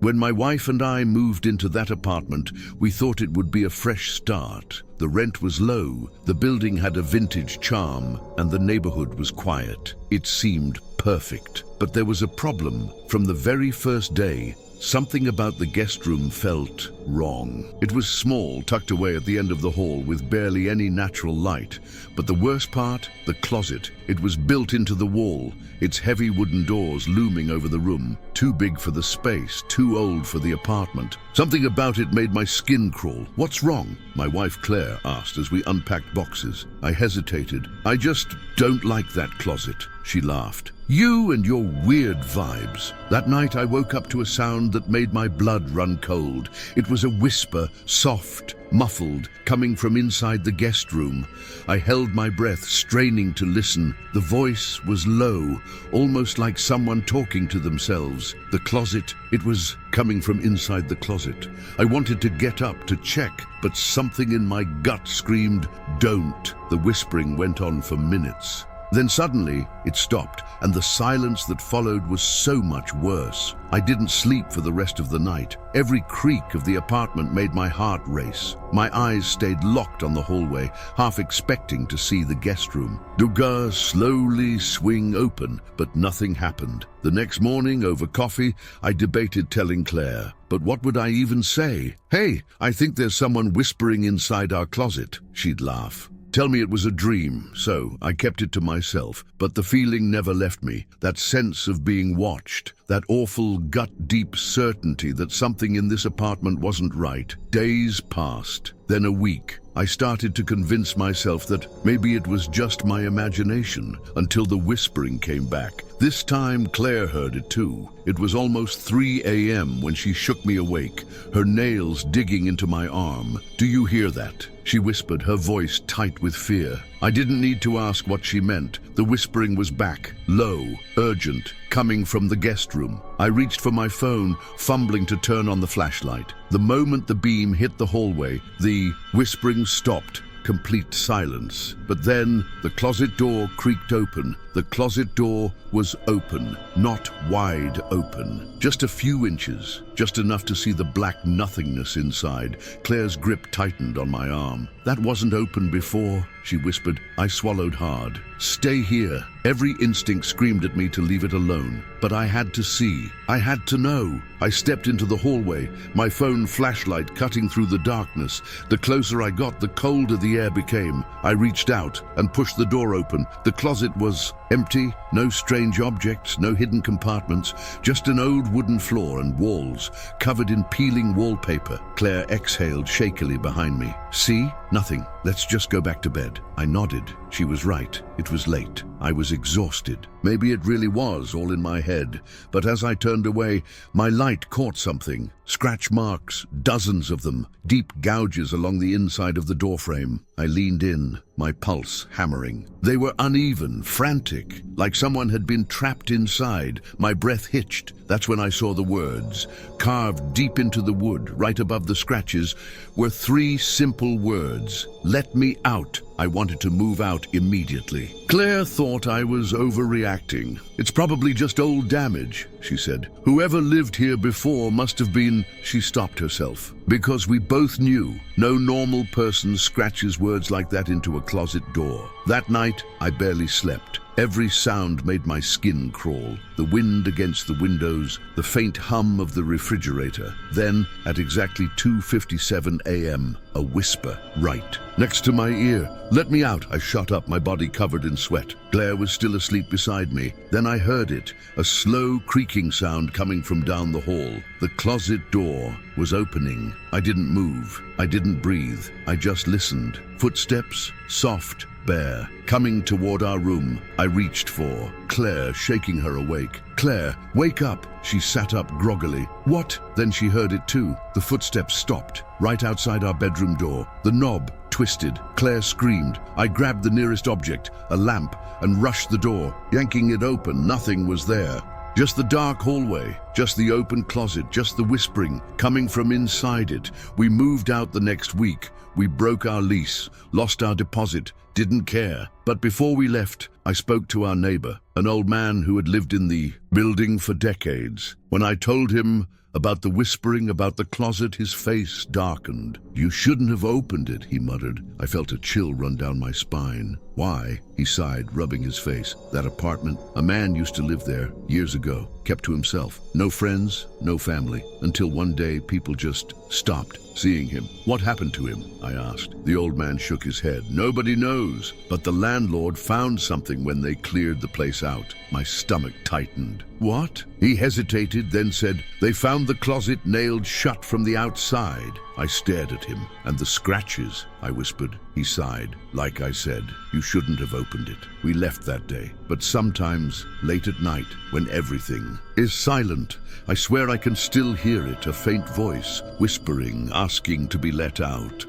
When my wife and I moved into that apartment, we thought it would be a fresh start. The rent was low, the building had a vintage charm, and the neighborhood was quiet. It seemed perfect. But there was a problem. From the very first day, something about the guest room felt wrong. It was small, tucked away at the end of the hall with barely any natural light. But the worst part, the closet. It was built into the wall, its heavy wooden doors looming over the room. Too big for the space, too old for the apartment. Something about it made my skin crawl. "What's wrong?" my wife Claire asked as we unpacked boxes. I hesitated. "I just don't like that closet," she laughed. "You and your weird vibes." That night I woke up to a sound that made my blood run cold. It was a whisper, soft, muffled, coming from inside the guest room. I held my breath, straining to listen. The voice was low, almost like someone talking to themselves. The closet, it was coming from inside the closet. I wanted to get up to check, but something in my gut screamed, "Don't." The whispering went on for minutes. Then suddenly, it stopped, and the silence that followed was so much worse. I didn't sleep for the rest of the night. Every creak of the apartment made my heart race. My eyes stayed locked on the hallway, half expecting to see the guest room. The door slowly swing open, but nothing happened. The next morning, over coffee, I debated telling Claire. But what would I even say? "Hey, I think there's someone whispering inside our closet." She'd laugh. Tell me it was a dream, so I kept it to myself. But the feeling never left me, that sense of being watched, that awful gut-deep certainty that something in this apartment wasn't right. Days passed, then a week. I started to convince myself that maybe it was just my imagination, until the whispering came back. This time Claire heard it too. It was almost 3 a.m. when she shook me awake, her nails digging into my arm. "Do you hear that?" she whispered, her voice tight with fear. I didn't need to ask what she meant. The whispering was back, low, urgent, coming from the guest room. I reached for my phone, fumbling to turn on the flashlight. The moment the beam hit the hallway, the whispering stopped. Complete silence. But then the closet door creaked open. The closet door was open, not wide open. Just a few inches, just enough to see the black nothingness inside. Claire's grip tightened on my arm. "That wasn't open before," she whispered. I swallowed hard. "Stay here." Every instinct screamed at me to leave it alone. But I had to see. I had to know. I stepped into the hallway, my phone flashlight cutting through the darkness. The closer I got, the colder the air became. I reached out and pushed the door open. The closet was empty, no strange objects, no hidden compartments, just an old wooden floor and walls covered in peeling wallpaper. Claire exhaled shakily behind me. "See? Nothing. Let's just go back to bed." I nodded. She was right. It was late. I was exhausted. Maybe it really was all in my head. But as I turned away, my light caught something. Scratch marks, dozens of them, deep gouges along the inside of the doorframe. I leaned in, my pulse hammering. They were uneven, frantic, like someone had been trapped inside. My breath hitched. That's when I saw the words. Carved deep into the wood, right above the scratches, were 3 simple words. "Let me out." I wanted to move out immediately. Claire thought I was overreacting. "It's probably just old damage," she said. "Whoever lived here before must have been..." She stopped herself. Because we both knew no normal person scratches words like that into a closet door. That night, I barely slept. Every sound made my skin crawl. The wind against the windows, the faint hum of the refrigerator. Then, at exactly 2:57 a.m., a whisper, right next to my ear. "Let me out," I shot up, my body covered in sweat. Claire was still asleep beside me. Then I heard it, a slow creaking sound coming from down the hall. The closet door was opening. I didn't move. I didn't breathe. I just listened. Footsteps, soft, bare, coming toward our room. I reached for Claire, shaking her awake. "Claire, wake up!" She sat up groggily. "What?" Then she heard it too. The footsteps stopped, right outside our bedroom door. The knob twisted. Claire screamed. I grabbed the nearest object, a lamp, and rushed the door. Yanking it open, nothing was there. Just the dark hallway, just the open closet, just the whispering coming from inside it. We moved out the next week. We broke our lease, lost our deposit, didn't care. But before we left, I spoke to our neighbor, an old man who had lived in the building for decades. When I told him About the whispering, about the closet. His face darkened. "You shouldn't have opened it," he muttered. I felt a chill run down my spine. "Why?" he sighed, rubbing his face. "That apartment, a man used to live there years ago, kept to himself. No friends, no family, until one day people just stopped seeing him." "What happened to him?" I asked. The old man shook his head. "Nobody knows, but the landlord found something when they cleared the place out." My stomach tightened. "What?" He hesitated, then said, "They found the closet nailed shut from the outside." I stared at him. "And the scratches," I whispered. He sighed. "Like I said, you shouldn't have opened it." We left that day. But sometimes, late at night, when everything is silent, I swear I can still hear it, a faint voice, whispering, asking to be let out.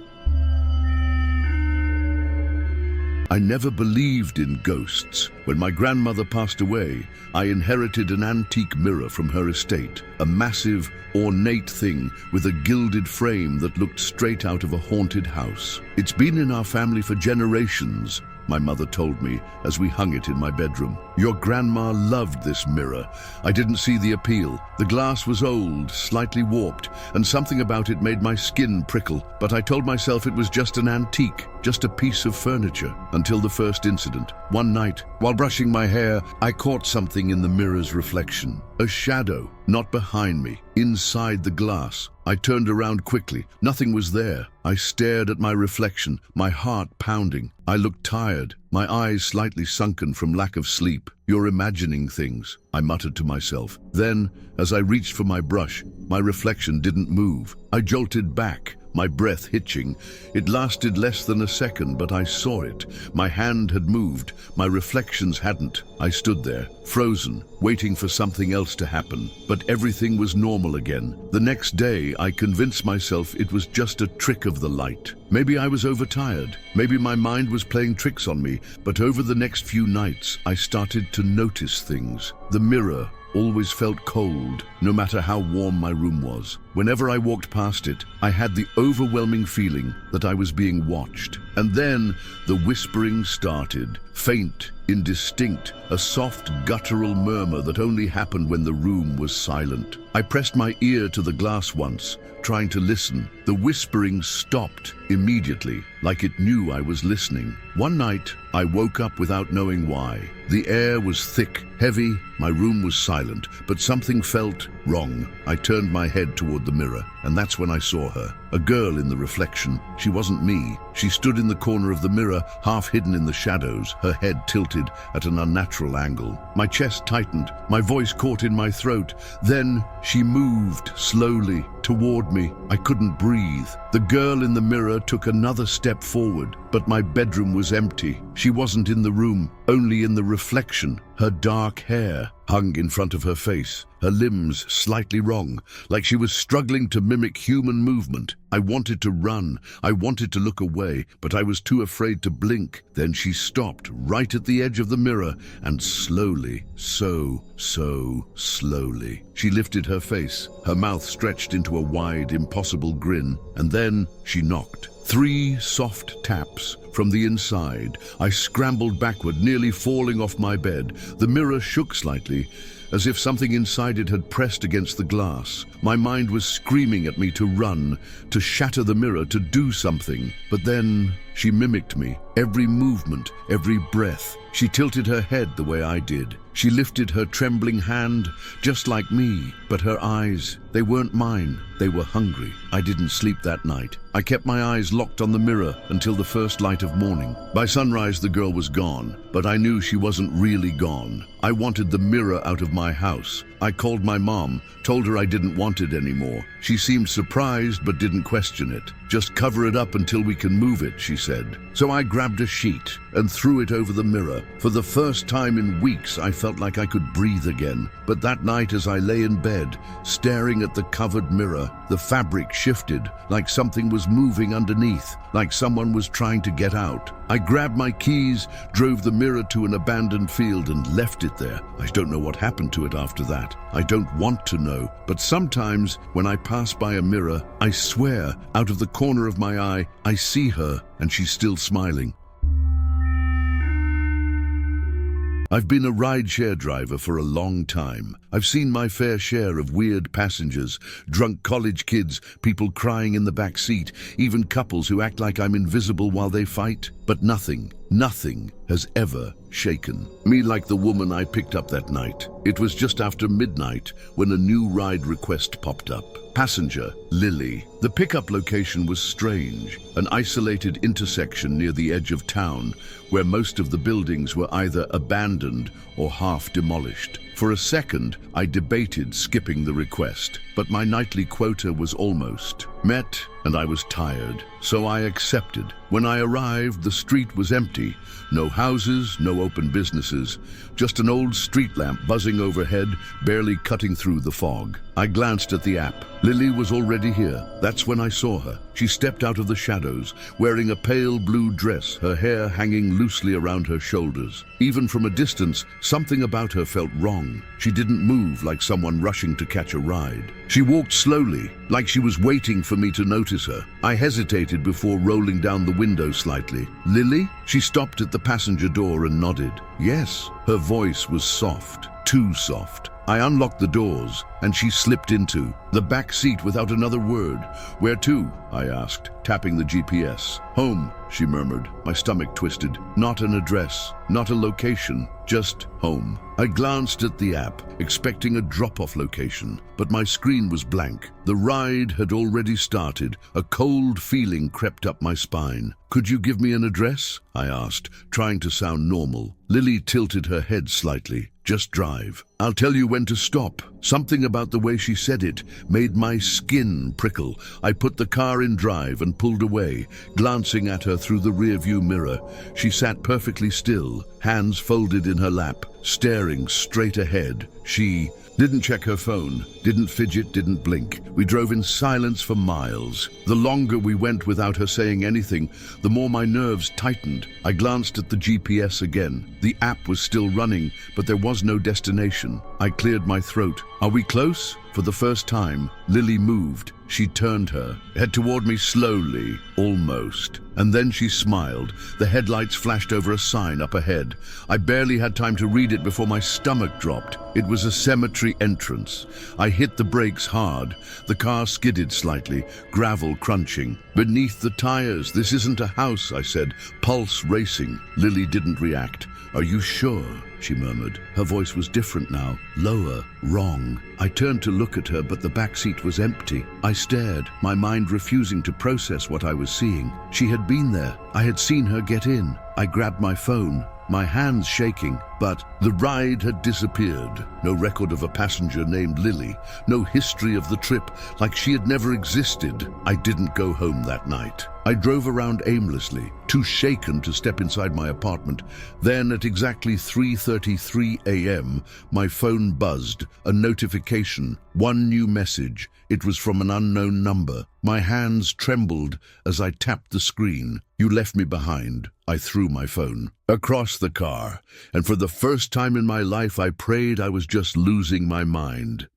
I never believed in ghosts. When my grandmother passed away, I inherited an antique mirror from her estate, a massive, ornate thing with a gilded frame that looked straight out of a haunted house. "It's been in our family for generations," my mother told me as we hung it in my bedroom. "Your grandma loved this mirror." I didn't see the appeal. The glass was old, slightly warped, and something about it made my skin prickle. But I told myself it was just an antique, just a piece of furniture, until the first incident. One night, while brushing my hair, I caught something in the mirror's reflection. A shadow, not behind me, inside the glass. I turned around quickly. Nothing was there. I stared at my reflection, my heart pounding. I looked tired, my eyes slightly sunken from lack of sleep. "You're imagining things," I muttered to myself. Then, as I reached for my brush, my reflection didn't move. I jolted back, my breath hitching. It lasted less than a second, but I saw it. My hand had moved, my reflections hadn't. I stood there, frozen, waiting for something else to happen. But everything was normal again. The next day, I convinced myself it was just a trick of the light. Maybe I was overtired. Maybe my mind was playing tricks on me. But over the next few nights, I started to notice things. The mirror always felt cold, no matter how warm my room was. Whenever I walked past it, I had the overwhelming feeling that I was being watched. And then the whispering started, faint, indistinct, a soft guttural murmur that only happened when the room was silent. I pressed my ear to the glass once, trying to listen. The whispering stopped immediately, like it knew I was listening. One night, I woke up without knowing why. The air was thick, heavy, my room was silent, but something felt wrong. I turned my head toward the mirror, and that's when I saw her. A girl in the reflection. She wasn't me. She stood in the corner of the mirror, half hidden in the shadows, her head tilted at an unnatural angle. My chest tightened, my voice caught in my throat. Then she moved slowly toward me. I couldn't breathe. The girl in the mirror took another step forward, but my bedroom was empty. She wasn't in the room, only in the reflection. Her dark hair hung in front of her face, her limbs slightly wrong, like she was struggling to mimic human movement. I wanted to run, I wanted to look away, but I was too afraid to blink. Then she stopped right at the edge of the mirror, and slowly, so slowly, she lifted her face, her mouth stretched into a wide, impossible grin, and then she knocked. 3 soft taps from the inside. I scrambled backward, nearly falling off my bed. The mirror shook slightly, as if something inside it had pressed against the glass. My mind was screaming at me to run, to shatter the mirror, to do something. But then she mimicked me, every movement, every breath. She tilted her head the way I did. She lifted her trembling hand, just like me, but her eyes, they weren't mine. They were hungry. I didn't sleep that night. I kept my eyes locked on the mirror until the first light of morning. By sunrise, the girl was gone, but I knew she wasn't really gone. I wanted the mirror out of my house. I called my mom, told her I didn't want it anymore. She seemed surprised but didn't question it. "Just cover it up until we can move it," she said. So I grabbed a sheet and threw it over the mirror. For the first time in weeks, I felt like I could breathe again. But that night, as I lay in bed, staring at the covered mirror, the fabric shifted, like something was moving underneath, like someone was trying to get out. I grabbed my keys, drove the mirror to an abandoned field, and left it there. I don't know what happened to it after that. I don't want to know. But sometimes, when I pass by a mirror, I swear, out of the corner of my eye, I see her, and she's still smiling. I've been a rideshare driver for a long time. I've seen my fair share of weird passengers, drunk college kids, people crying in the back seat, even couples who act like I'm invisible while they fight. But nothing has ever shaken me like the woman I picked up that night. It was just after midnight when a new ride request popped up. Passenger, Lily. The pickup location was strange, an isolated intersection near the edge of town where most of the buildings were either abandoned or half demolished. For a second, I debated skipping the request, but my nightly quota was almost met and I was tired, so I accepted. When I arrived, the street was empty. No houses, no open businesses, just an old street lamp buzzing overhead, barely cutting through the fog. I glanced at the app. Lily was already here. That's when I saw her. She stepped out of the shadows, wearing a pale blue dress, her hair hanging loosely around her shoulders. Even from a distance, something about her felt wrong. She didn't move like someone rushing to catch a ride. She walked slowly, like she was waiting for me to notice her. I hesitated before rolling down the window slightly. Lily? She stopped at the passenger door and nodded. Yes. Her voice was soft, too soft. I unlocked the doors, and she slipped into the back seat without another word. "Where to?" I asked, tapping the GPS. "Home," she murmured. My stomach twisted. Not an address, not a location, just home. I glanced at the app, expecting a drop-off location, but my screen was blank. The ride had already started. A cold feeling crept up my spine. "Could you give me an address?" I asked, trying to sound normal. Lily tilted her head slightly. "Just drive. I'll tell you when to stop." Something about the way she said it made my skin prickle. I put the car in drive and pulled away, glancing at her through the rearview mirror. She sat perfectly still, hands folded in her lap, staring straight ahead. She didn't check her phone, didn't fidget, didn't blink. We drove in silence for miles. The longer we went without her saying anything, the more my nerves tightened. I glanced at the GPS again. The app was still running, but there was no destination. I cleared my throat. "Are we close?" For the first time, Lily moved. She turned her head toward me slowly, almost. And then she smiled. The headlights flashed over a sign up ahead. I barely had time to read it before my stomach dropped. It was a cemetery entrance. I hit the brakes hard. The car skidded slightly, gravel crunching. "Beneath the tires, this isn't a house," I said, pulse racing. Lily didn't react. "Are you sure?" she murmured. Her voice was different now, lower, wrong. I turned to look at her, but the back seat was empty. I stared, my mind refusing to process what I was seeing. She had been there. I had seen her get in. I grabbed my phone, my hands shaking, but the ride had disappeared. No record of a passenger named Lily, no history of the trip, like she had never existed. I didn't go home that night. I drove around aimlessly, too shaken to step inside my apartment. Then at exactly 3:33 a.m., my phone buzzed, a notification, one new message. It was from an unknown number. My hands trembled as I tapped the screen. "You left me behind." I threw my phone across the car, and for the first time in my life I prayed I was just losing my mind.